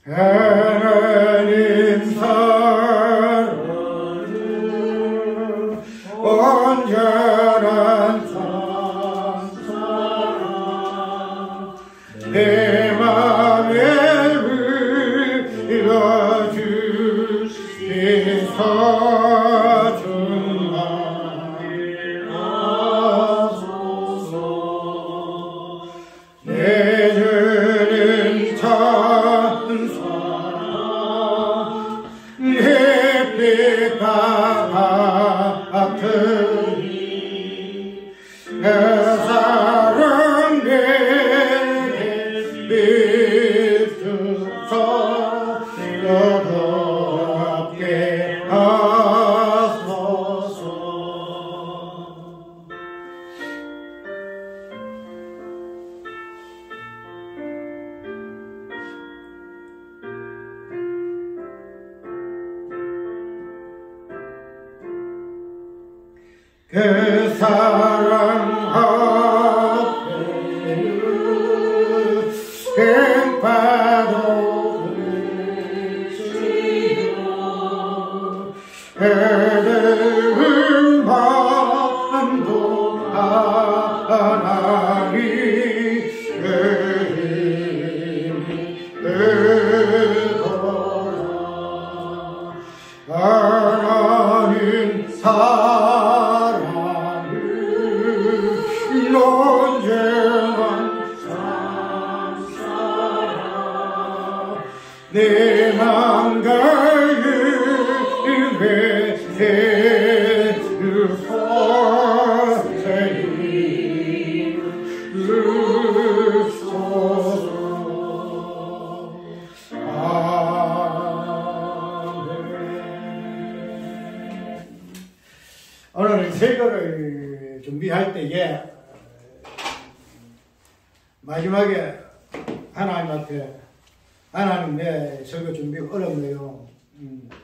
하나님 사랑은 온전한 참사랑 내 맘에 흘러주시소 주님하소서 내주는 천사 햇빛과 같으니 그 사랑 내게 비추소 너도 함께 하소서. 그 사랑 앞에는 뱀파도 그치고 해대은 밤도 하나니 하나님 사랑을 온전한 참사랑 내 맘과 입에 주소서. 오늘은 설교를 준비할 때에 마지막에 하나님 앞에 하나님 내 설교 준비가 어렵네요.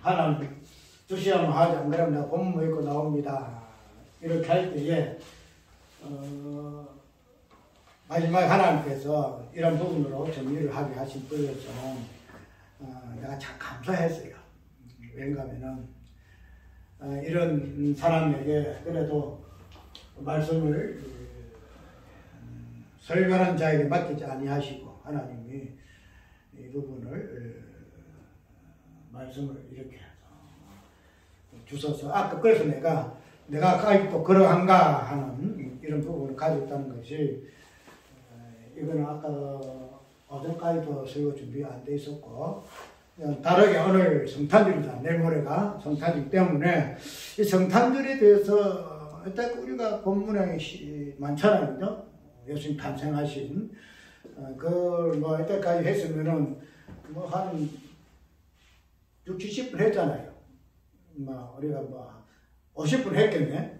하나님 주시하면 하지 안 그러면 나 본문 읽고 나옵니다. 이렇게 할 때에 마지막에 하나님께서 이런 부분으로 정리를 하게 하신 거여서 내가 참 감사했어요. 왜냐하면 이런 사람에게 그래도 말씀을 설교하는 자에게 맡기지 아니하시고 하나님이 이 부분을 말씀을 이렇게 주셔서 아까 그래서 내가 아직도 그러한가 하는 이런 부분을 가졌다는 것이 이거는 아까 어제까지도 설교 준비 안 돼 있었고 다르게 오늘 성탄절이다. 내일 모레가 성탄절 때문에 이 성탄절에 대해서 일단 우리가 본문에 많잖아요. 그죠? 예수님 탄생하신 그걸 뭐 이때까지 했으면은 뭐 한 60, 70분 했잖아요. 뭐 우리가 뭐 50분 했겠네.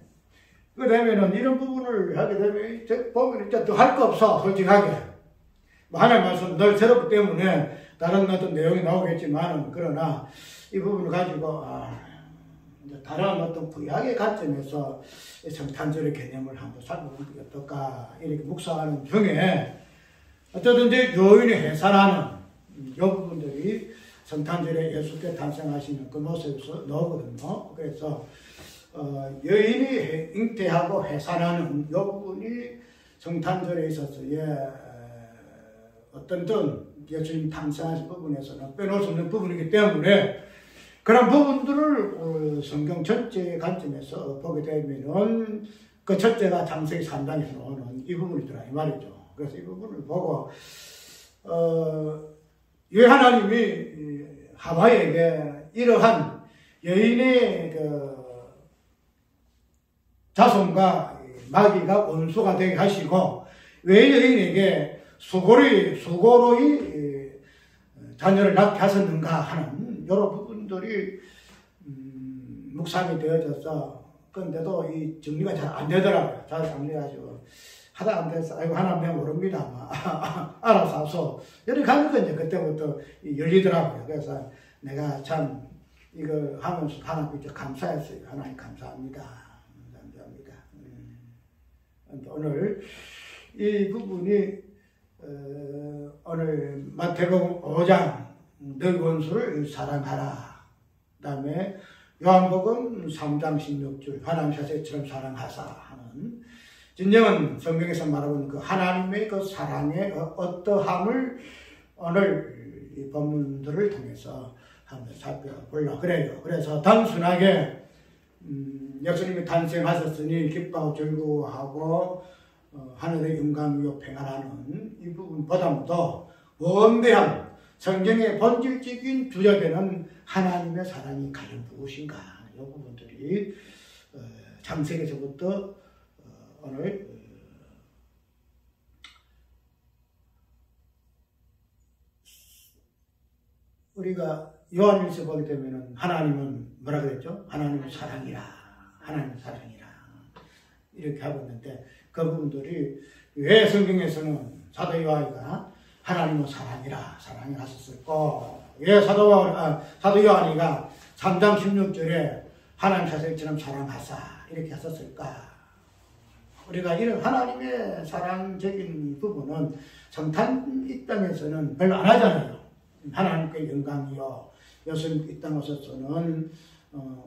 그러면은 이런 부분을 하게 되면 보면 일단 또 할 거 없어. 솔직하게 뭐 하나님 말씀 늘 새롭기 때문에 다른 어떤 내용이 나오겠지만 그러나 이 부분을 가지고 다른 어떤 구약의 관점에서 성탄절의 개념을 한번 살펴보는 게 어떨까 이렇게 묵상하는 중에 어쨌든 이제 여인이 해산하는 이 부분들이 성탄절에 예수께 탄생하시는 그 모습에서 나오거든요. 그래서 여인이 잉태하고 해산하는 이 부분이 성탄절에 있어서의 어떤 예수님 탄생하신 부분에서는 빼놓을 수 없는 부분이기 때문에 그런 부분들을 성경 전체의 관점에서 보게 되면은 그 첫째가 창세기 3장에서 나오는 이 부분이더라 이 말이죠. 그래서 이 부분을 보고 왜 하나님이 하와에게 이러한 여인의 그 자손과 마귀가 원수가 되게 하시고 왜 여인에게 수고로이 자녀를 낳게 하셨는가 하는 여러 부분들이 묵상이 되어져서 그런데도 이 정리가 잘 안 되더라고요. 잘 정리해가지고 하다 안 돼서 아이고 하나님 모릅니다. 알아서 하소. 이렇게 하니까 이제 그때부터 열리더라고요. 그래서 내가 참 이걸 하면서 하나님께 감사했어요. 하나님 감사합니다. 감사합니다. 오늘 이 부분이 오늘 마태복음 5장 너희 원수를 사랑하라. 그 다음에 요한복음 3장 16절 하나님 자체처럼 사랑하사 하는 진정은 성경에서 말하는 그 하나님의 그 사랑의 어떠함을 오늘 이 본문들을 통해서 한번 살펴보려고 그래요. 그래서 단순하게 예수님이 탄생하셨으니 기뻐하고 즐거워하고 하늘의 영광이요 평안하는 이 부분보다도 원대한 성경의 본질적인 주제되는 하나님의 사랑이 과연 무엇인가 이 부분들이 창세기서부터 오늘 우리가 요한일서 보게 되면은 하나님은 뭐라 그랬죠? 하나님은 사랑이라, 하나님은 사랑이라 이렇게 하고 있는데 그 부분들이 왜 성경에서는 사도 요한이가 하나님은 사랑이라 사랑이 하셨을까? 왜 사도 요한이가 3장 16절에 하나님 자신처럼 사랑하사 이렇게 하셨을까? 우리가 이런 하나님의 사랑적인 부분은 성탄 이 땅에서는 별로 안 하잖아요. 하나님께 영광이요. 예수님 이 땅에 오셔서는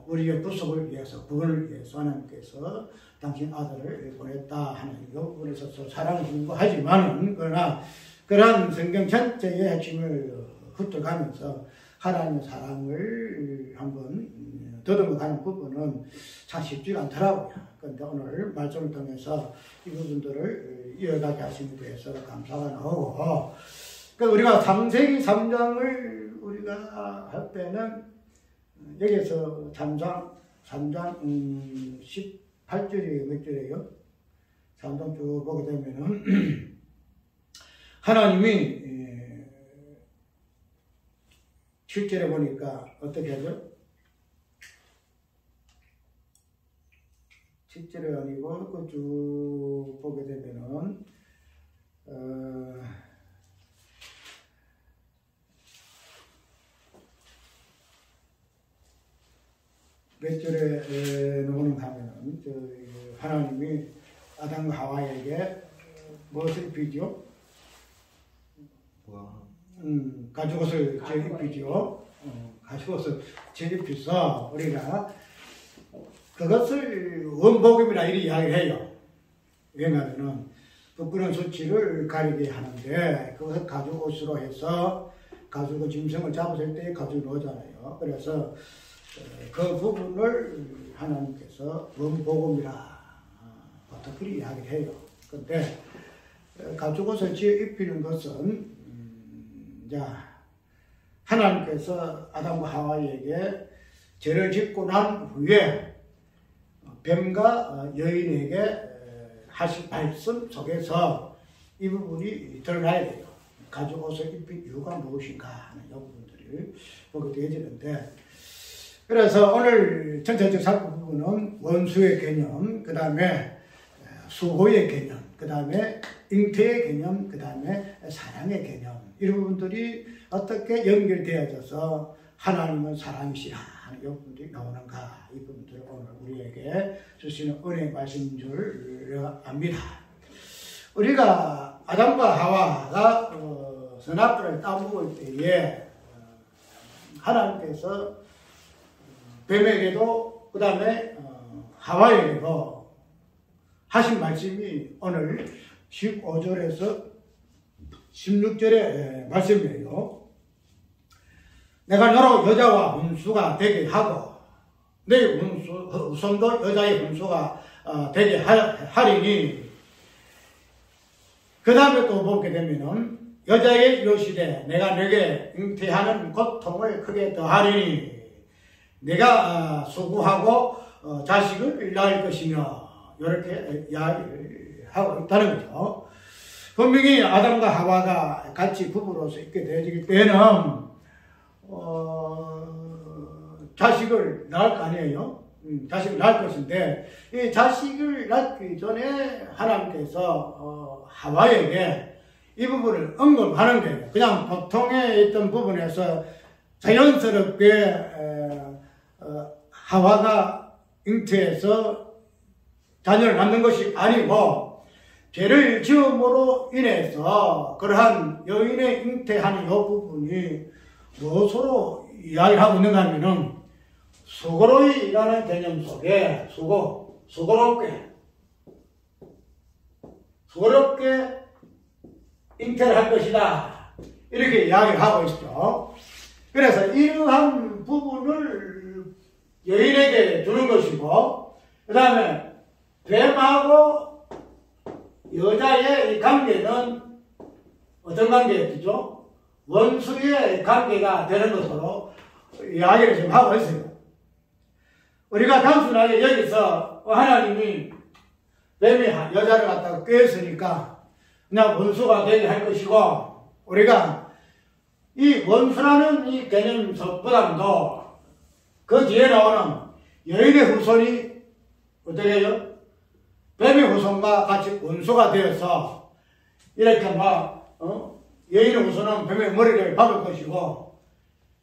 우리의 구속을 위해서, 구원을 위해서 하나님께서 당신 아들을 보냈다 하는 이 부분에 있어서 사랑을 중보하지만 그러나 그러한 성경 전체의 핵심을 훑어가면서 하나님의 사랑을 한번 더듬어가는 부분은 참 쉽지가 않더라고요. 그런데 오늘 말씀을 통해서 이 부분들을 이어가게 하심에 대해서 감사가 나오고, 그러니까 우리가 창세기 3장을 우리가 할 때는 여기서 3장 18절이 몇 절이에요? 3장 쭉 보게 되면은 하나님이 7절에 보니까 어떻게 하죠? 7절이 아니고 그 쭉 보게 되면은 몇 절에 나오는 하면은 하나님이 아담과 하와에게 무엇을 입히죠? 가죽옷을 제입히죠. 가죽옷을 제입혀서 우리가 그것을 원복음이라 이렇게 이야기해요. 왜냐하면은 부끄러운 수치를 가리게 하는데 그것을 가죽옷으로 해서 가죽의 짐승을 잡았을 때 가죽을 넣잖아요. 그래서 그 부분을 하나님께서 원복음이라 보통 그렇게 이야기해요. 그런데 가죽옷을 입히는 것은 하나님께서 아담과 하와에게 죄를 짓고 난 후에 뱀과 여인에게 하신 말씀 속에서 이 부분이 드러나야 돼요. 가죽옷을 입힌 이유가 무엇인가 하는 이 부분들을 보게 되어지는데, 그래서 오늘 전체적 살펴볼 부분은 원수의 개념, 그 다음에 수호의 개념, 그 다음에 잉태의 개념, 그 다음에 사랑의 개념, 이런 부분들이 어떻게 연결되어져서 하나님은 사랑이시라 하는 이 부분들이 나오는가, 이 부분들을 오늘 우리에게 주시는 은혜의 말씀인 줄 압니다. 우리가 아담과 하와가 선악과를 따먹을 때에 하나님께서 뱀에게도 그 다음에 하와에게도 하신 말씀이 오늘 15절에서 16절의 말씀이에요. 내가 너로 여자와 혼수가 되게 하고 내 후손도 여자의 혼수가 되게 하리니, 그 다음에 또 보게 되면은 여자의 이르시되 내가 내게 잉태하는 고통을 크게 더하리니 내가 수고하고 자식을 낳을 것이며, 이렇게 이야기를 하고 있다는 거죠. 분명히 아담과 하와가 같이 부부로서 있게 되어지기 때는 자식을 낳을 거 아니에요. 자식을 낳을 것인데, 이 자식을 낳기 전에 하나님께서 하와에게 이 부분을 언급하는 거예요. 그냥 보통의 있던 부분에서 자연스럽게 하와가 잉태해서 자녀를 낳는 것이 아니고, 죄를 지음으로 인해서 그러한 여인의 잉태하는 이 부분이 무엇으로 이야기를 하고 있는가 하면은 수고로이라는 개념 속에 수고롭게 잉태를 할 것이다. 이렇게 이야기를 하고 있죠. 그래서 이러한 부분을 여인에게 주는 것이고, 그 다음에 뱀하고 여자의 이 관계는 어떤 관계였죠? 원수의 관계가 되는 것으로 이야기를 지금 하고 있어요. 우리가 단순하게 여기서 하나님이 뱀이 여자를 갖다가 꿰었으니까 그냥 원수가 되게 할 것이고, 우리가 이 원수라는 이 개념보다도 그 뒤에 나오는 여인의 후손이 어떻게 해요? 뱀의 후손과 같이 원수가 되어서 이렇게 여인의 후손은 뱀의 머리를 박을 것이고,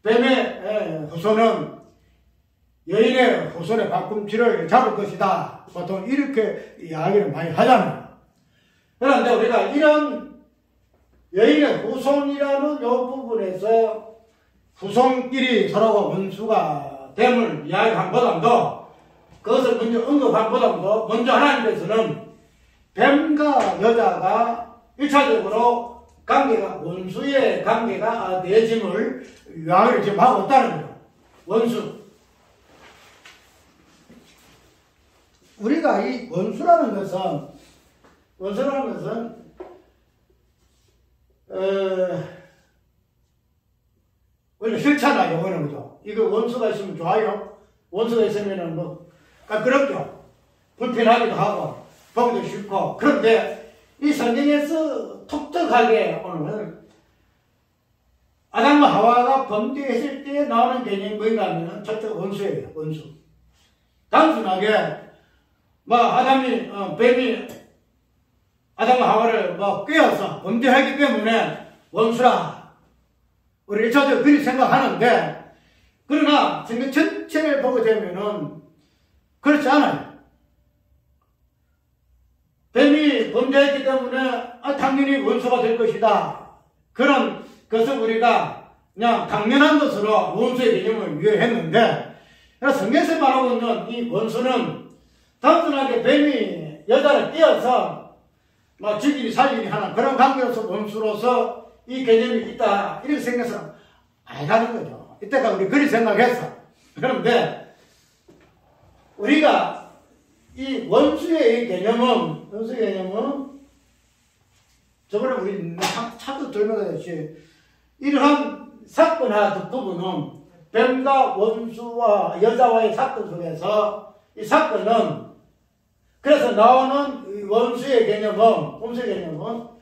뱀의 후손은 여인의 후손의 발꿈치를 잡을 것이다. 보통 이렇게 이야기를 많이 하잖아요. 그런데 우리가 이런 여인의 후손이라는 이 부분에서 후손끼리 서로가 원수가 됨을 이야기한 보다도, 그것을 먼저 언급한 보다도 먼저 하나님께서는 뱀과 여자가 1차적으로 관계가 원수의 관계가 되어짐을 이야기를 지금 하고 있다는 거예요. 원수. 우리가 이 원수라는 것은 원래 싫잖아요, 영어는. 그죠? 이거 원수가 있으면 좋아요. 원수가 있으면은 그렇죠. 불편하기도 하고 보기도 싫고. 그런데 이 성경에서 독특하게 오늘 아담과 하와가 범죄했을 때 나오는 개념이 뭔가 하면 첫째 원수예요. 원수. 단순하게 뱀이 아담과 하와를 꿰어서 범죄하기 때문에 원수라, 우리 1차적으로 그렇게 생각하는데, 그러나 성경 전체를 보게 되면은 그렇지 않아요. 뱀이 범죄했기 때문에 당연히 원수가 될 것이다. 그런 것을 우리가 그냥 당연한 것으로 원수의 개념을 이해했는데, 성경에서 말하고 있는 이 원수는 단순하게 뱀이 여자를 띄어서 죽이니 살리니 하는 그런 관계로서 원수로서 이 개념이 있다, 이렇게 생각해서 아니라는 거죠. 이때가 우리 그리 생각했어. 그런데 우리가 이 원수의 개념은 저번에 우리 차도 들면서 이러한 사건과 뒷부분은 뱀과 원수와 여자와의 사건 속에서 이 사건은, 그래서 나오는 원수의 개념은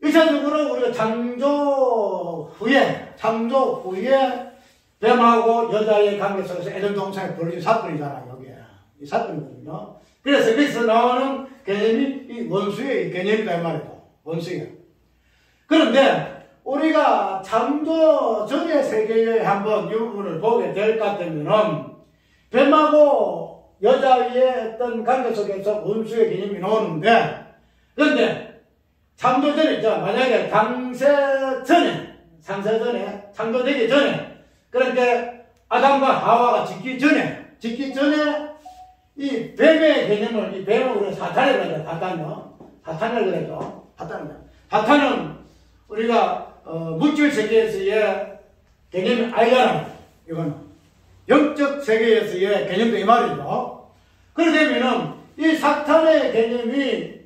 1차적으로 우리가 창조 후에 뱀하고 여자의 관계 속에서 에덴 동산에 벌어진 사건이잖아요. 여기에 이 사건이거든요. 그래서 여기서 나오는 개념이 이 원수의 개념이다 이 말이에요. 원수예요. 그런데 우리가 창조 전의 세계에 한번 이 부분을 보게 될 것 같으면은 뱀하고 여자의 어떤 관계 속에서 원수의 개념이 나오는데, 그런데 창조 전에 있죠. 만약에 창조되기 전에, 그러니까 아담과 하와가 짓기 전에 이 뱀의 개념을, 이 뱀을 우리가 사탄이라고 하죠. 사탄이라고 그러죠. 사탄은 우리가 물질 세계에서의 개념이 아니잖아요. 이거는 영적 세계에서의 개념도 이 말이죠. 그렇게 되면은 이 사탄의 개념이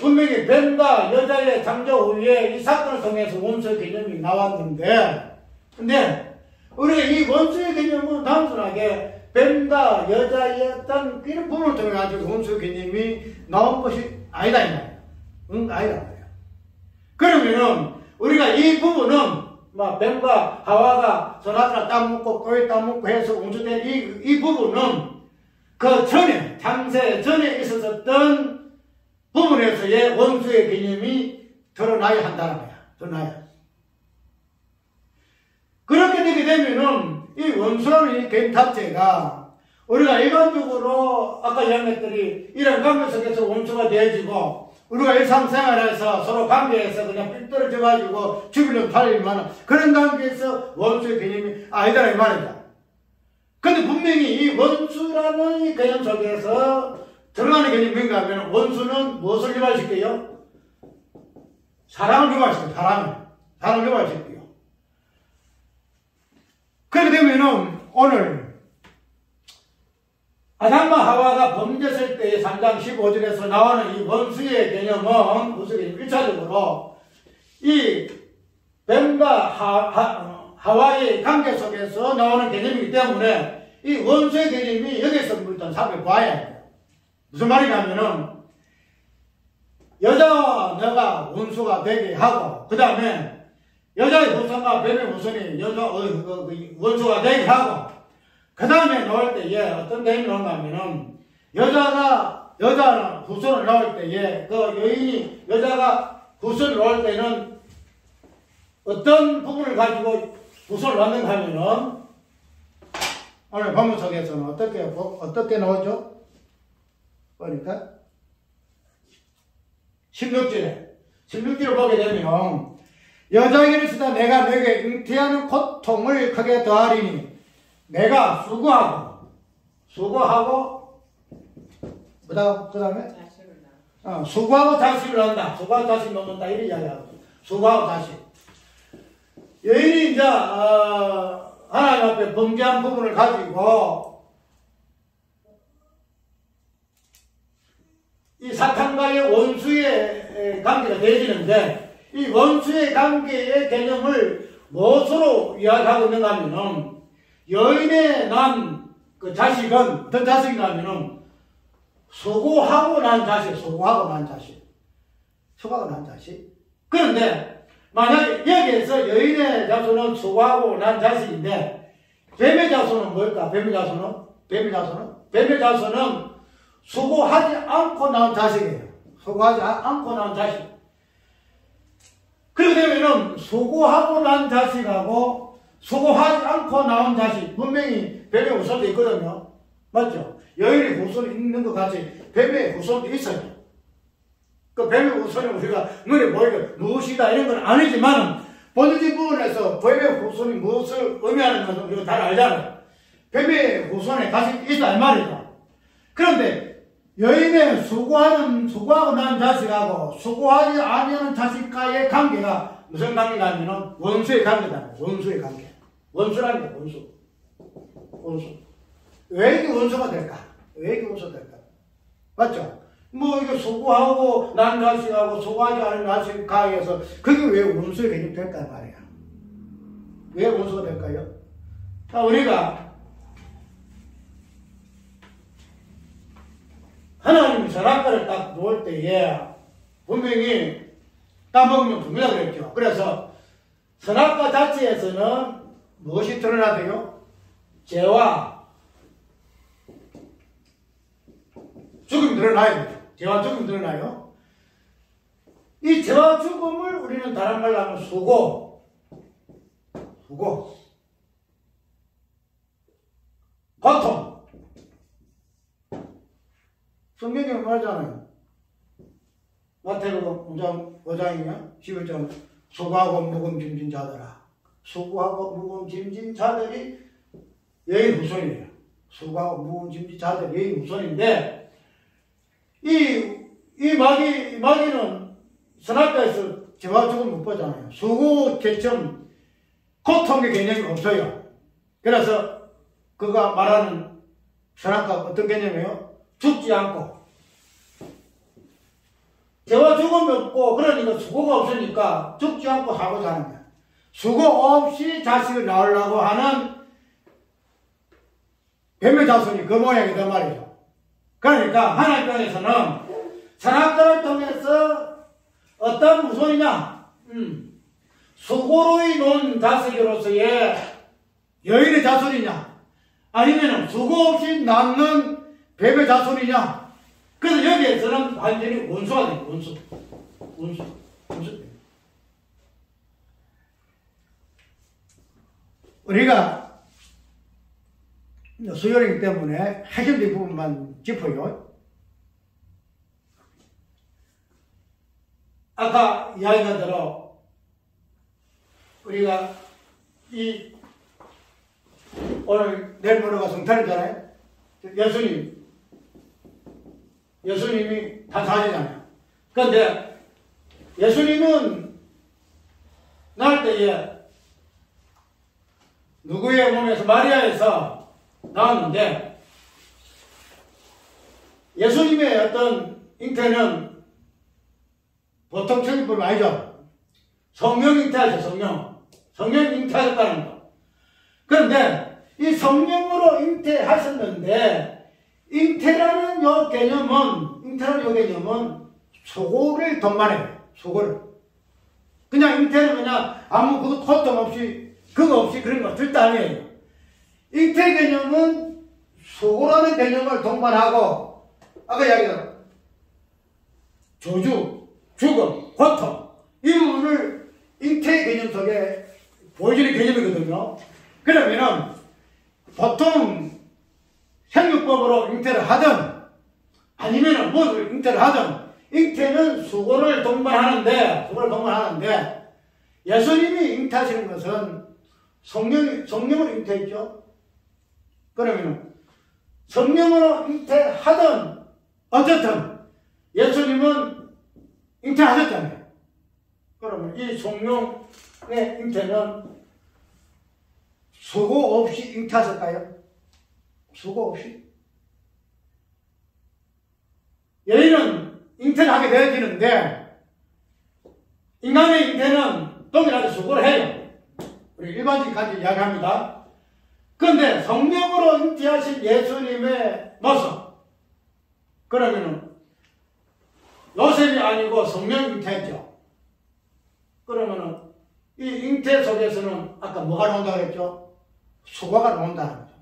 분명히 뱀과 여자의 창조 후에 이 사건을 통해서 원수의 개념이 나왔는데, 근데 우리가 이 원수의 개념은 단순하게 뱀과 여자의 어떤 이런 부분을 통해 가지고 원수의 개념이 나온 것이 아니다 이 말이에요. 아니다 말이에요. 그러면은 우리가 이 부분은 뱀과 하와가 소나트라 따먹고 꼬리 따먹고 해서 원수된 이 부분은 그 전에, 창세 전에 있었던 부분에서의 원수의 개념이 드러나야 한다는 거야. 드러나야. 그렇게 되게 되면은 이 원수라는 이 개념 자체가 우리가 일반적으로 아까 이야기했더니 이런 관계 속에서 원수가 되어지고 우리가 일상생활에서 서로 관계에서 그냥 삐뚤어져가지고 죽이려고 달리면 그런 관계에서 원수의 개념이 아니다라 이 말이다. 근데 분명히 이 원수라는 이 개념 속에서 들어가는 개념이 뭔가 하면 원수는 무엇을 유발시켜요? 사랑을 유발시켜요. 사랑을 유발시켜요. 그렇게 되면은 오늘 아담과 하와가 범죄했을 때의 3장 15절에서 나오는 이 원수의 개념은 무슨 개념? 1차적으로 이 뱀과 하와의 관계 속에서 나오는 개념이기 때문에 이 원수의 개념이 여기서 일단 살펴봐야 해요. 무슨 말이냐면은 여자와 내가 원수가 되게 하고 그 다음에 여자의 후손과 뱀의 후손이 원수가 되게 하고 그 다음에 나올 때에 어떤 개념이 나오는가 하면은 여자가 후손을 나올 때에 그 여인이 여자가 후손을 나올 때는 어떤 부분을 가지고 후손을 낳는가 하면은 오늘 본문 속에서는 어떻게 나오죠? 그러니까 16절을 보게 되면 여자에게는 쓰다 내가 너에게 잉태하는 고통을 크게 더하리니 내가 수고하고 그 다음에 수고하고 자식을 낳는다. 수고하고 자식 낳는다 이런 이야기하고 수고하고 자식. 여인이 이제 하나님 앞에 범죄한 부분을 가지고 이 사탄과의 원수의 관계가 되어지는데 이 원수의 관계의 개념을 무엇으로 이야기하고 있는가 하면은 여인의 난 그 자식은 어떤 자식인가 하면은 수고하고 난 자식. 그런데 만약에 여기에서 여인의 자손은 수고하고 난 자식인데 뱀의 자손은 뭘까? 뱀의 자손은 수고하지 않고 낳은 자식이에요. 수고하지 않고 낳은 자식. 그렇게 되면은 수고하고 난 자식하고 수고하지 않고 나온 자식, 분명히 뱀의 후손도 있거든요. 맞죠? 여인의 후손이 있는 것 같이 뱀의 후손도 있어요. 그 뱀의 후손이 우리가 눈에 보이게 무엇이다 이런 건 아니지만 본질 부분에서 뱀의 후손이 무엇을 의미하는 것은 우리가 잘 알잖아요. 뱀의 후손에 자식이 있다 이 말이죠. 그런데 여인의 수고하고 난 자식하고 수고하지 아니하는 자식과의 관계가 무슨 관계가 하면은 원수의 관계다. 원수의 관계. 원수라는 게 원수. 왜 이게 원수가 될까? 맞죠? 뭐 이게 수고하고 난 자식하고 수고하지 않은 자식 가해서 그게 왜 원수의 개념이 될까 말이야. 왜 원수가 될까요? 우리가 하나님 선악과를 딱 놓을 때에 분명히 따먹으면 죽는다 그랬죠. 그래서 선악과 자체에서는 무엇이 드러나대요? 죄와 죽음이 드러나요. 죄와 죽음이 드러나요. 이 죄와 죽음을 우리는 다른 말로 하면 수고, 고통. 성경에 말하잖아요. 마태복음 5장이냐? 11장 수고하고 무거운 짐진 자들아. 수고하고 무거운 짐진 자들이 여인 후손이에요. 수고하고 무거운 짐진 자들이 여인 후손인데 이 마귀는 선악과에서 죄와 죽음 못 보잖아요. 수고, 개점, 고통의 개념이 없어요. 그래서 그가 말하는 선악과 어떤 개념이에요? 죽지 않고 죄와 죽음이 없고 그러니까 수고가 없으니까 죽지 않고 살고 사는 거야. 수고 없이 자식을 낳으려고 하는 뱀의 자손이 그 모양이단 말이죠. 그러니까 하나님께서는 선악과를 통해서 어떤 후손이냐? 수고로 이룬 자식으로서의 여인의 자손이냐? 아니면 수고 없이 낳는 뱀의 자손이냐? 그래서 여기에서는 완전히 원수가 돼요. 원수. 우리가 수요일이기 때문에 핵심적인 부분만 짚어요. 아까 이야기가 들어 우리가 오늘 내일 모레가 성탄이잖아요. 예수님이 탄생하시잖아요. 그런데 예수님은 낳을 때에 누구의 몸에서 마리아에서 나왔는데 예수님의 어떤 잉태는 보통 책임법이 아니죠. 성령 잉태하죠. 성령 잉태하셨다는 거. 그런데 이 성령으로 잉태하셨는데 잉태라는 요 개념은 수고를 동반해요. 수고를. 그냥 잉태는 그냥 아무 고통 없이 그거 없이 그런 거 절대 아니에요. 잉태 개념은 수고라는 개념을 동반하고 아까 이야기한 저주, 죽음, 고통 이 부분을 잉태 개념 속에 보여주는 개념이거든요. 그러면은 보통 생육법으로 잉태를 하든 아니면은 무엇을 잉태를 하든 잉태는 수고를 동반하는데 예수님이 잉태하시는 것은 성령으로 잉태했죠. 그러면 성령으로 잉태하든 어쨌든 예수님은 잉태하셨잖아요. 그러면 이 성령의 잉태는 수고 없이 잉태하셨을까요? 수고 없이? 여인은 잉태를 하게 되어지는데 인간의 잉태는 동일하게 수고를 해요. 우리 일반적인 이야기합니다. 그런데 성령으로 잉태하신 예수님의 모습 그러면은 요셉이 아니고 성령 잉태했죠. 그러면은 이 잉태 속에서는 아까 뭐가 나온다고 했죠? 수고가 나온다는 거죠.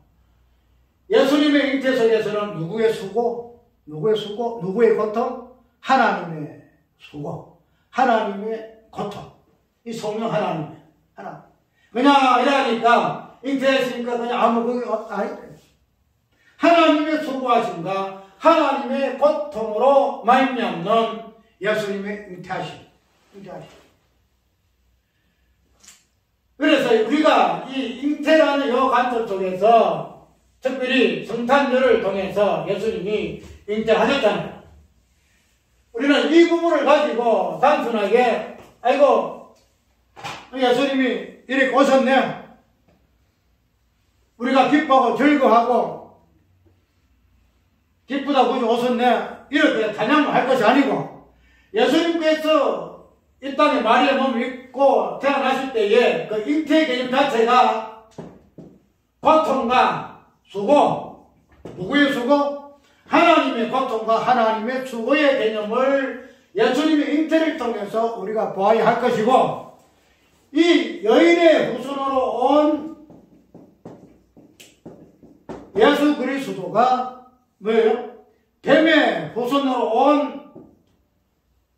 예수님의 잉태 속에서는 누구의 수고? 누구의 고통? 하나님의 수고, 하나님의 고통. 이 성령 하나님. 그냥 이러니까 잉태했으니까 그냥 아무 그게 아니다. 하나님의 수고하심과 하나님의 고통으로 말미암는 예수님의 잉태하심. 그래서 우리가 이 잉태라는 요 관점 속에서 특별히 성탄절을 통해서 예수님이 잉태하셨잖아요. 우리는 이 부분을 가지고 단순하게 아이고 예수님이 이렇게 오셨네 우리가 기뻐하고 즐거워하고 기쁘다고 오셨네 이렇게 찬양을 할 것이 아니고 예수님께서 이 땅에 마리아 몸을 입고 태어나실 때에 그 잉태 개념 자체가 고통과 수고, 누구의 수고? 하나님의 고통과 하나님의 수고의 개념을 예수님의 잉태를 통해서 우리가 보아야 할 것이고 이 여인의 후손으로 온 예수 그리스도가 뭐예요? 뱀의 후손으로 온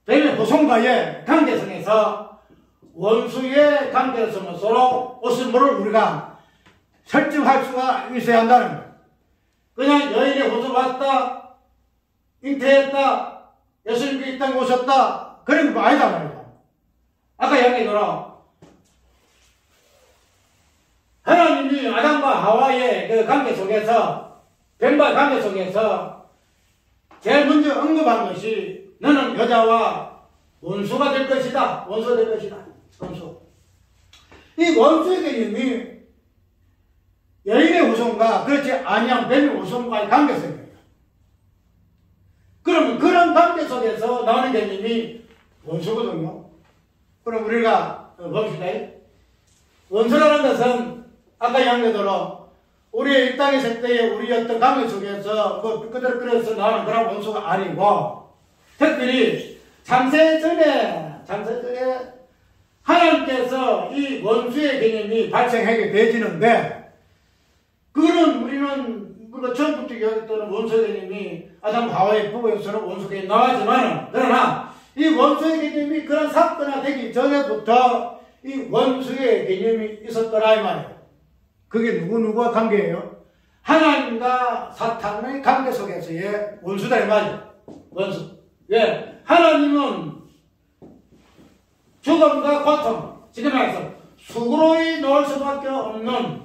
뱀의 후손과의 관계성에서 원수의 관계성으로 오심을 우리가 설정할 수가 있어야 한다는 거예요. 그냥 여인의 후손 왔다, 잉태했다, 예수님께 이 땅에 오셨다, 그런 거 아니다 말이죠. 아까 이야기했더라. 하나님이 아담과 하와의 그 관계 속에서, 뱀과의 관계 속에서 제일 먼저 언급한 것이 너는 여자와 원수가 될 것이다. 원수. 이 원수의 개념이 여인의 후손과 그렇지 아니한 뱀의 후손과의 관계성이에요. 그러면 그런 관계 속에서 나오는 개념이 원수거든요. 그럼 우리가 봅시다. 원수라는 것은 아까 이야기대로 우리 이 땅에 살 때에 우리 어떤 관계 속에서 그대로 끌어서 나오는 그런 원수가 아니고 특별히 창세전에 하나님께서 이 원수의 개념이 발생하게 되어지는데 그거는 우리는 처음부터 이야기했던 원수의 개념이 아담 하와의 부부에서는 원수 개념이 나왔지만 그러나 이 원수의 개념이 그런 사건화되기 전에부터 이 원수의 개념이 있었더라 이 말이에요. 그게 누구와 관계예요? 하나님과 사탄의 관계 속에서의 원수다 이 말이에요. 원수. 왜? 하나님은 죽음과 고통, 지금 말해서 수고로이 놓을 수밖에 없는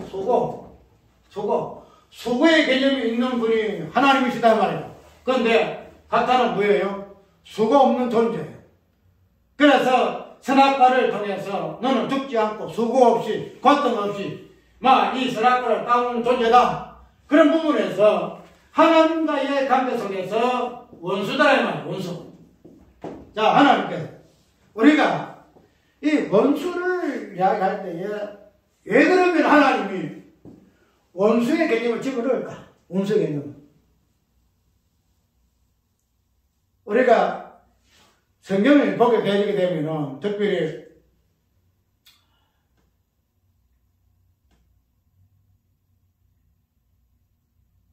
수고의 개념이 있는 분이 하나님이시다 말이에요. 그런데 사탄은 뭐예요? 수고 없는 존재예요. 그래서 선악과를 통해서 너는 죽지 않고 수고 없이 고통 없이 이 선악과를 따오는 존재다. 그런 부분에서 하나님과의 관계 속에서 원수다 이 말이에요. 원수. 자, 하나님께서 우리가 이 원수를 이야기할 때에 왜 그러면 하나님이 원수의 개념을 집어넣을까? 원수의 개념. 우리가 성경을 보게 되게 되면은 특별히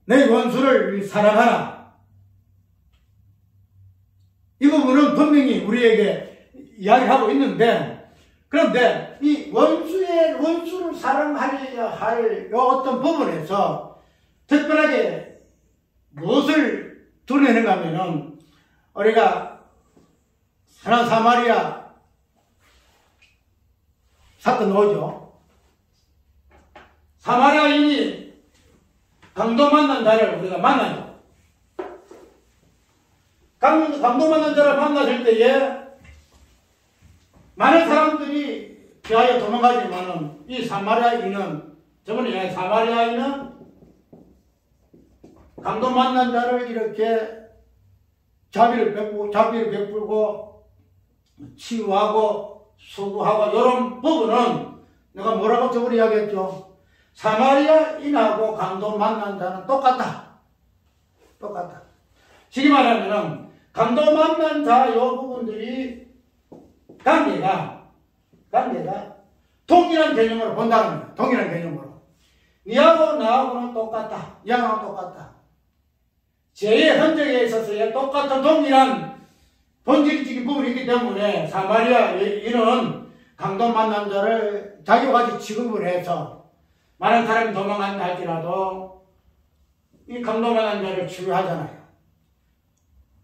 내 원수를 사랑하라. 이 부분은 분명히 우리에게 이야기하고 있는데, 그런데 이 원수를 사랑하려야 할 어떤 부분에서 특별하게 무엇을 드러내는가 하면은 우리가 선한 사마리아 사건 오죠. 사마리아인이 강도 만난 자를 우리가 만나요. 강도 만난 자를 만났을 때에 많은 사람들이 피하여 도망가지만은 이 사마리아인은 저번에 사마리아인은 강도 만난 자를 이렇게 자비를 베풀고 치유하고 수고하고 이런 부분은 내가 뭐라고 저번에 이야기했죠. 사마리아인하고 강도 만난 자는 똑같다. 쉽게 말하면 강도 만난 자 이 부분들이 관계가 동일한 개념으로 본다는 거야. 동일한 개념으로. 니하고 나하고는 똑같다. 이하고 똑같다. 죄의 흔적에 있어서의 똑같은 동일한 본질적인 부분이 있기 때문에 사마리아인은 강도 만난 자를 자기같이 취급을 해서 많은 사람이 도망간다 할지라도 이 강도 만난 자를 치유하잖아요.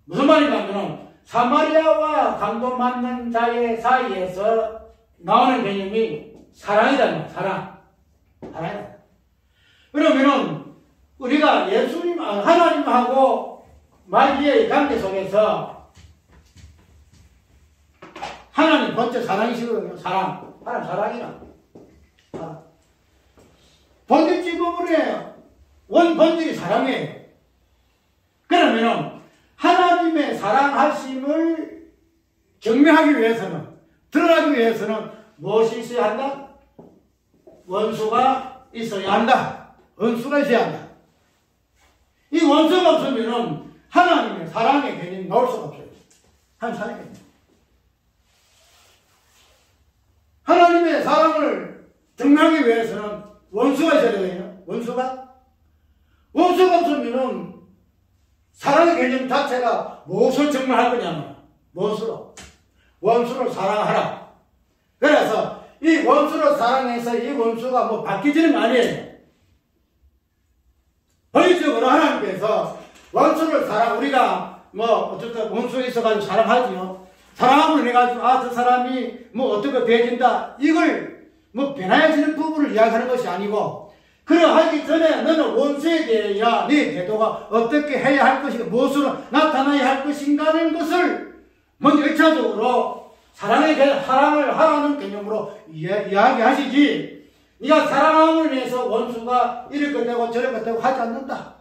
무슨 말이냐면 사마리아와 강도 만난 자의 사이에서 나오는 개념이 사랑이잖아요. 사랑이다. 그러면은 우리가 예수님, 하나님하고 마귀의 관계 속에서 하나님 번째 사랑이시거든요. 하나님 사랑이라. 본질적 부분에 본질이 사랑이에요. 그러면은 하나님의 사랑하심을 증명하기 위해서는, 드러나기 위해서는 무엇이 있어야 한다? 원수가 있어야 한다. 원수가 있어야 한다. 이 원수가 없으면은 하나님의 사랑의 개념이 나올 수가 없어요. 하나님 사랑의 개념. 하나님의 사랑을 증명하기 위해서는 원수가 있어야 되거든요. 원수가 없으면은 사랑의 개념 자체가 무엇을 증명할 거냐면 무엇으로? 원수를 사랑하라. 그래서 이 원수를 사랑해서 이 원수가 바뀌지는 거 아니에요. 본질적으로 하나님께서 원수를 우리가 어쨌든 원수에 있어가지고 사랑하지요. 사랑함을 해가지고 저 사람이 어떻게 되어진다. 이걸 변화해지는 부분을 이야기하는 것이 아니고, 그러하기 전에 너는 원수에 대해야 네 태도가 어떻게 해야 할 것인가, 무엇으로 나타나야 할 것인가는 것을 먼저 1차적으로 사랑을 하라는 개념으로 이야기하시지, 네가 사랑함을 위해서 원수가 이렇게 되고 저렇게 되고 하지 않는다.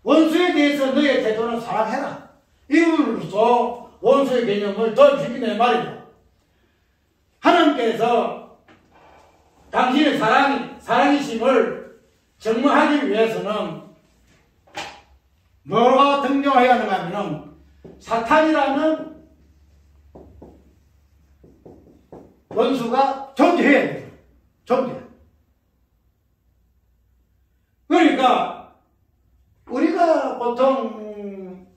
원수에 대해서 너의 태도는 사랑해라. 이 부분으로서 원수의 개념을 더 지키는 말이죠. 하나님께서 당신의 사랑이심을 증명하기 위해서는 뭐가 등장해야 하는가 하면 사탄이라는 원수가 존재해야 돼요. 그러니까 우리가 보통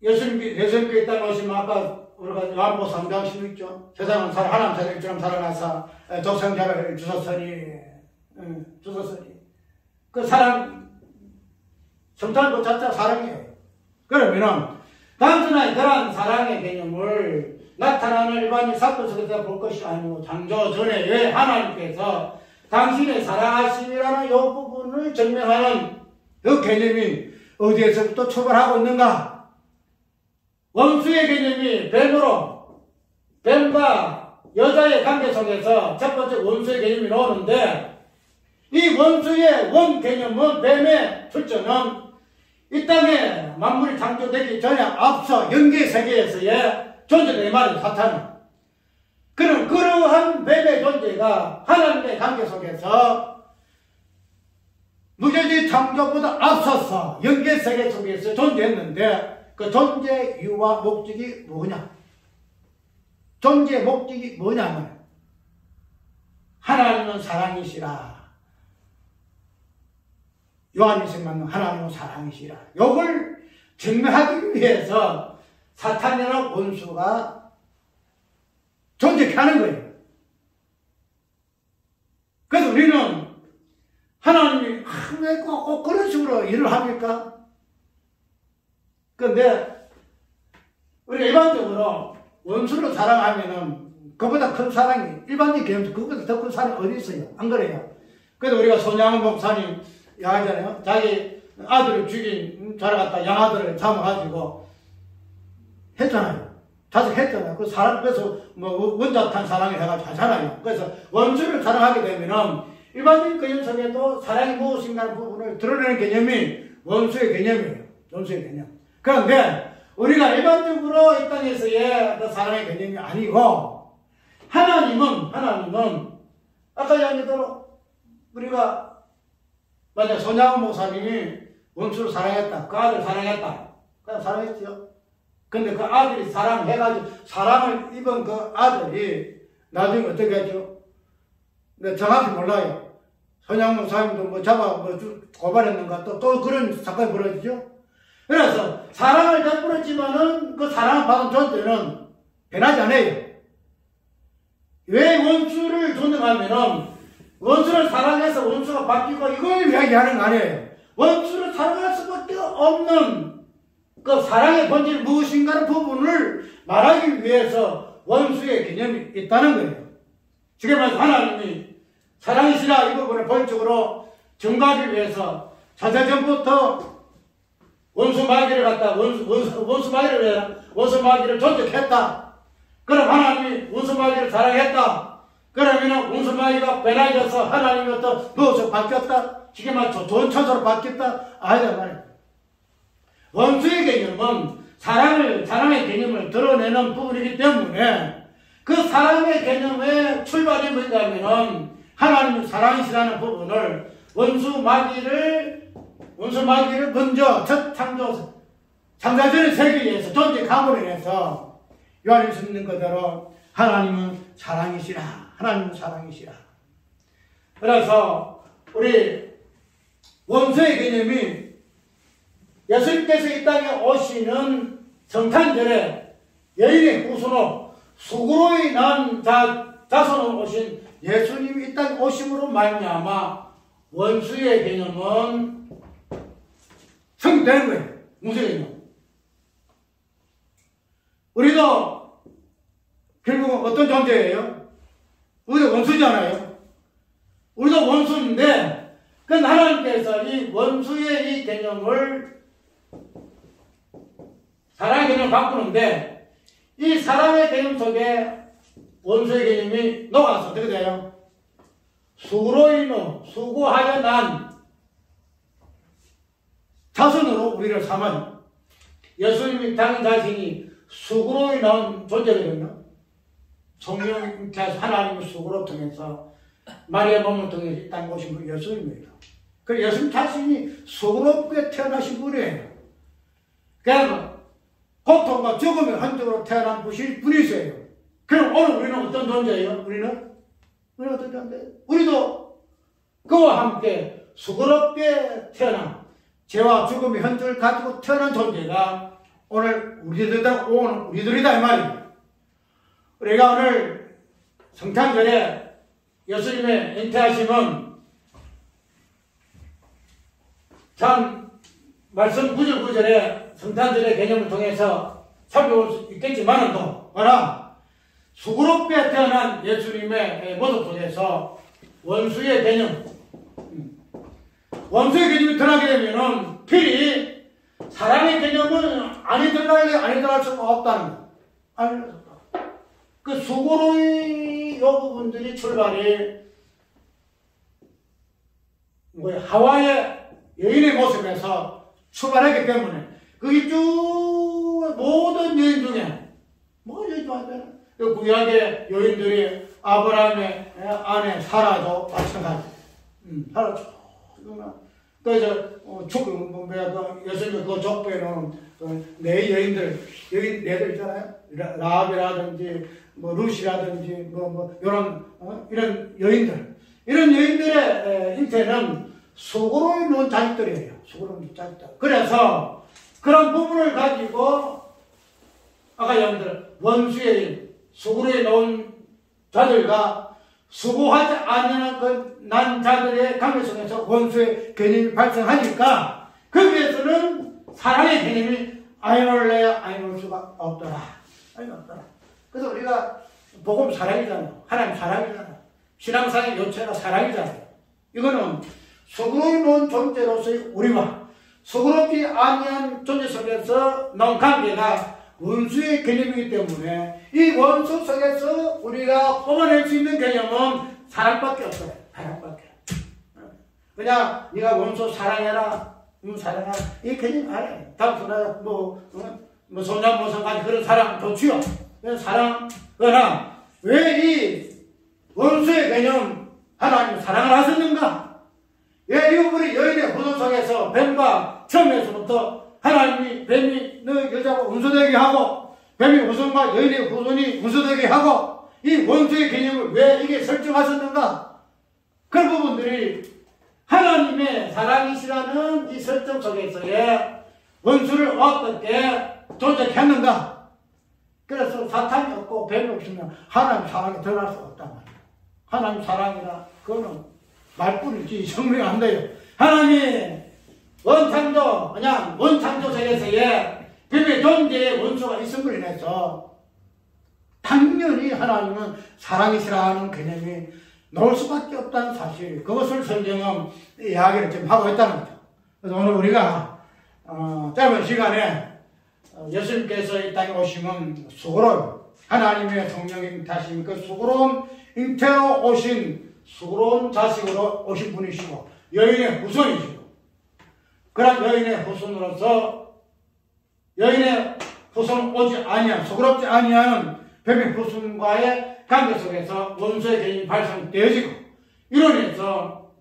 예수님께 땅에 오시면 아까 우리가 요한복음 3장 16절 세상은 하나님 사랑처럼 살아나사 독생자를 주셨으니 그 사랑 성탄 그 자체가 사랑이에요. 그러면은 단순한 그러한 사랑의 개념을 나타나는 일반적인 사건 속에서 볼 것이 아니고 창조 전에 왜 하나님께서 당신의 사랑하심이라는 이 부분을 증명하는 그 개념이 어디에서부터 출발하고 있는가? 원수의 개념이 뱀과 여자의 관계 속에서 첫 번째 원수의 개념이 나오는데, 이 원수의 원 개념은, 뱀의 출처는 이 땅에 만물이 창조되기 전에 앞서 영계 세계에서의 존재된 말이에요, 사탄은. 그럼 그러한 뱀의 존재가 하나님의 관계 속에서 무조건 창조보다 앞서서 영계 세계 속에서 존재했는데, 그 존재 이유와 목적이 뭐냐? 존재의 목적이 뭐냐면 하나님은 사랑이시라. 요한일서 말하는 하나님은 사랑이시라. 이걸 증명하기 위해서 사탄이라는 원수가 존재케 하는 거예요. 그래서 우리는 하나님이 왜 꼭 그런 식으로 일을 합니까? 그런데 우리가 일반적으로 원수를 사랑하면은 그보다 큰 사랑이, 일반적인 개념 그보다 더 큰 사랑이 어디 있어요? 안 그래요? 그래서 우리가 손양원 목사님 야하잖아요. 자기 아들을 죽인 자를 갖다 양아들을 잡아가지고 했잖아요. 자석했잖아요. 그 사람, 그래서 뭐 원자탄 사랑을 해가지고 하잖아요. 그래서 원수를 사랑하게 되면은 일반적인 개념 속에도 사랑이 무엇인가 하는 부분을 드러내는 개념이 원수의 개념이에요. 원수의 개념. 그런데 우리가 일반적으로 이 땅에서의 그 사랑의 개념이 아니고, 하나님은 아까 이야기대로 우리가 만약 손양원 목사님이 원수를 사랑했다. 그 아들 사랑했다. 그냥 사랑했죠. 근데 그 아들이 사랑해가지고 사랑을 입은 그 아들이 나중에 어떻게 했죠? 내가 정확히 몰라요. 손양원 목사님도 뭐 고발했는가 또 그런 사건이 벌어지죠. 그래서 사랑을 베풀었지만은 그 사랑을 받은 존재는 변하지 않아요. 왜 원수를 존중하면은 원수를 사랑해서 원수가 바뀌고 이걸 이야기하는 거 아니에요. 원수를 사랑할 수밖에 없는 그 사랑의 본질 무엇인가는 부분을 말하기 위해서 원수의 개념이 있다는 거예요. 지금 말해서 하나님이 사랑이시라 이 부분을 본적으로 증거하기 위해서 자자전부터 원수 마귀를 갖다 원수 마귀를 존중했다. 그럼 하나님이 원수 마귀를 사랑했다. 그러면 원수 마귀가 변화해서 하나님이 어떤 무엇을 바뀌었다. 지금 말해서 좋은 천사로 바뀌었다. 아니다 말이야. 원수의 개념은 사랑의 개념을 드러내는 부분이기 때문에 그 사랑의 개념의 출발이 뭔가 하면은 하나님은 사랑이시라는 부분을 원수 마귀를 먼저 첫 창조전의 세계에서 존재 가물에 인해서 요한일서 있는 그대로 하나님은 사랑이시라. 하나님은 사랑이시라. 그래서 우리 원수의 개념이 예수님께서 이 땅에 오시는 성탄절에 여인의 후손으로 수고로 인한 자손으로 오신 예수님이 이 땅에 오심으로 말미암아 원수의 개념은 성립되는 거예요. 원수의 개념. 우리도 결국은 어떤 존재예요? 우리도 원수잖아요. 우리도 원수인데, 그건 하나님께서 이 원수의 이 개념을 사랑의 개념을 바꾸는데, 이 사랑의 개념 속에 원수의 개념이 녹아서 어떻게 돼요? 수고하여 난 자손으로 우리를 삼아요. 예수님이 당신 자신이 수고로 인한 존재거든요. 성령께서 하나님의 수고로 통해서 마리아 몸을 통해서 이 땅에 오신 분 예수님이에요. 그 예수님 자신이 수고롭게 태어나신 분이에요. 그래서 고통과 죽음의 흔적으로 태어난 분이세요. 그럼 오늘 우리는 어떤 존재예요? 우리는 어떤 존재예요? 우리도 그와 함께 수고롭게 태어난 죄와 죽음의 흔적을 가지고 태어난 존재가 오늘 우리들이다 이 말이에요. 우리가 오늘 성탄절에 예수님의 잉태하심은 참 말씀 구절구절에 성탄절의 개념을 통해서 살펴볼 수 있겠지만은 그러나 수고롭게 태어난 예수님의 모습 속에서 원수의 개념, 원수의 개념이 드러나게 되면은 필히 사랑의 개념은 아니 들어갈 수가 없다는 거. 아니, 그 수고로이 요 부분들이 출발이 하와의 여인의 모습에서 출발했기 때문에 그게 쭉 모든 여인 중에 구약의 여인들이 아브라함의 아내 사라도 마찬가지. 사라 그래서 예수님의 그 족보에는 네 여인들 있잖아요. 라합이라든지 룻이라든지 이런 여인들의 형태는 수고로이 놓은 자식들이에요. 수고로이 자식들. 그래서 그런 부분을 가지고 아까 여러분들 원수의 수고로이 놓은 자들과 수고하지 않는 그 난 자들의 관계 속에서 원수의 개념이 발생하니까 거기에서는 사랑의 개념이 아이놀 수가 없더라. 그래서 우리가 복음 사랑이잖아. 하나님 사랑이잖아. 신앙사의 요체가 사랑이잖아. 이거는 수고로이 놓은 존재로서의 우리와 수고롭지 아니한 존재 속에서 나온 관계가 원수의 개념이기 때문에 이 원수 속에서 우리가 뽑아낼 수 있는 개념은 사랑밖에 없어요. 사랑밖에. 그냥 네가 원수 사랑해라. 사랑해라. 이 개념 아니에요. 단순한 손잡 모성까지 그런 사랑 좋지요. 사랑. 그러나 왜 이 원수의 개념 하나님 사랑을 하셨는가? 왜 이 부분이 여인의 후손 속에서 뱀과 처음에서부터 하나님이 뱀이 너 여자가 운수되게 하고 뱀의 후손과 여인의 후손이 운수되게 하고 이 원수의 개념을 왜 이게 설정하셨는가? 그 부분들이 하나님의 사랑이시라는 이 설정 속에서의 원수를 어떻게 존재했는가? 그래서 사탄이 없고 뱀이 없으면 하나님 사랑이 들어갈 수 없단 말이에요. 하나님 사랑이라 그거는 말뿐이지 성명이 안 돼요. 하나님 원창조 그냥 원창조 세계에서의 뱀의 존재의 원수가 있음으로 인해서 당연히 하나님은 사랑이시라는 개념이 나올 수밖에 없다는 사실, 그것을 성경은 이야기를 지금 하고 있다는 거죠. 그래서 오늘 우리가 짧은 시간에 예수님께서 이 땅에 오시면 수고로운 하나님의 성령의 잉태하신 그 수고로운 잉태로 오신 수고로운 자식으로 오신 분이시고 여인의 후손이시고 그런 여인의 후손으로서 여인의 후손 오지 아니한 수고롭지 아니하는 뱀의 후손과의 관계 속에서 원수의 개념이 발생되어지고 이로 인해서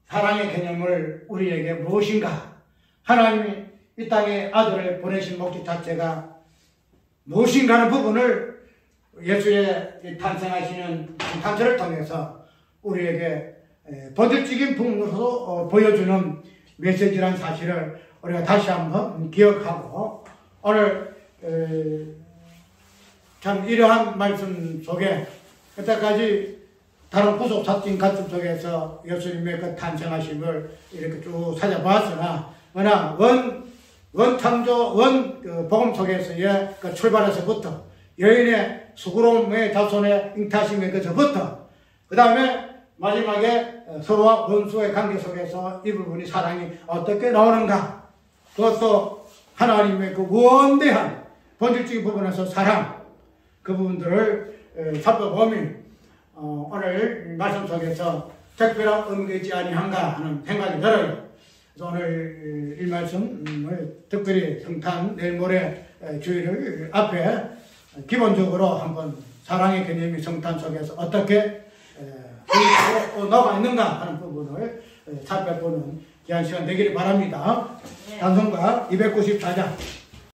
사랑의 개념을 우리에게 무엇인가, 하나님이 이 땅에 아들을 보내신 목적 자체가 무엇인가 하는 부분을 예수의 탄생하시는 탄생을 통해서 우리에게 본질적인 부분으로 보여주는 메시지라는 사실을 우리가 다시 한번 기억하고 오늘 참 이러한 말씀 속에 그때까지 다른 구속 사진 가슴 속에서 예수님의 그 탄생하심을 이렇게 쭉 찾아봤으나 그러나 원창조 복음 속에서의 그 출발에서부터 여인의 수고로움의 자손의 잉태하심의 것부터 그 다음에 마지막에 서로와 원수의 관계 속에서 이 부분이 사랑이 어떻게 나오는가, 그것도 하나님의 그 원대한 본질적인 부분에서 사랑, 그 부분들을 살펴보면 오늘 말씀 속에서 특별한 의미가 있지 아니한가 하는 생각이 들어요. 그래서 오늘 이 말씀을 특별히 성탄 내일 모레 주일을 앞에 기본적으로 한번 사랑의 개념이 성탄 속에서 어떻게 나와 있는가 하는 부분을 살펴보는 귀한 시간 되기를 바랍니다. 찬송가 294장